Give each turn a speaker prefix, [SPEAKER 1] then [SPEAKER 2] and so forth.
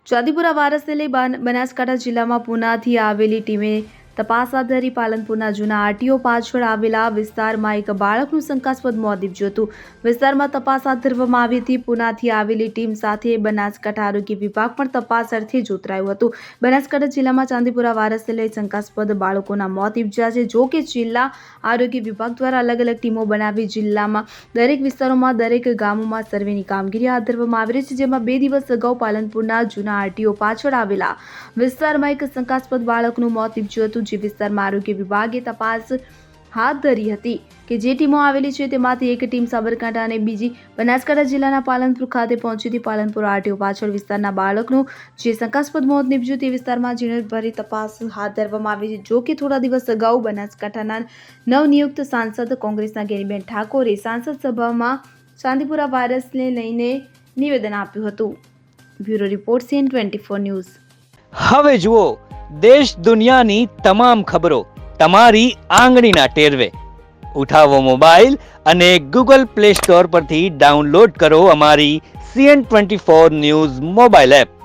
[SPEAKER 1] ચાંદીપુરા વારસને લઈ બનાસકાંઠા જિલ્લામાં પુનાથી આવેલી ટીમે તપાસ હાથ ધરી. પાલનપુરના જૂના આરટીઓ પાછળ આવેલા વિસ્તારમાં એક બાળકનું શંકાસ્પદ મોત નીપજ્યું હતું. વિસ્તારમાં તપાસ હાથ ધરવામાં આવી હતી. પુનાથી આવેલી ટીમ સાથે બનાસકાંઠા આરોગ્ય વિભાગ પણ તપાસ અર્થે જોતરાયું હતું. બનાસકાંઠા જિલ્લામાં ચાંદીપુરા વારસને લઈ શંકાસ્પદ બાળકોના મોત નીપજ્યા છે. જો કે જિલ્લા આરોગ્ય વિભાગ દ્વારા અલગ અલગ ટીમો બનાવી જિલ્લામાં દરેક વિસ્તારોમાં દરેક ગામોમાં સર્વેની કામગીરી હાથ ધરવામાં આવી રહી છે. જેમાં 2 દિવસ અગાઉ પાલનપુરના જૂના આરટીઓ પાછળ આવેલા વિસ્તારમાં એક શંકાસ્પદ બાળકનું મોત નીપજ્યું હતું. જે વિસ્તારમાં આરોગ્ય વિભાગે તપાસ હાથ ધરી હતી કે જે ટીમો આવેલી છે તેમાંથી એક ટીમ સાબરકાંઠા અને બીજી બનાસકાંઠા જિલ્લાના પાલનપુર ખાતે પહોંચી હતી. પાલનપુર આરટીઓ પાછળ વિસ્તારના બાળકનું જે શંકાસ્પદ મોત નીપજ્યું તે વિસ્તારમાં ઝીણવટભરી તપાસ હાથ ધરવામાં આવી છે. જો કે થોડા દિવસ અગાઉ બનાસકાંઠાના નવનિયુક્ત સાંસદ કોંગ્રેસના ગેનીબેન ઠાકોરે સાંસદ સભામાં ચાંદીપુરા વાયરસને લઈને નિવેદન આપ્યું હતું. Bureau report CN24 news.
[SPEAKER 2] હવે જુઓ દેશ દુનિયાની તમામ ખબરો તમારી આંગળીના ટેરવે. ઉઠાવો મોબાઈલ અને Google Play Store પરથી ડાઉનલોડ કરો અમારી CN24 ન્યૂઝ મોબાઈલ એપ.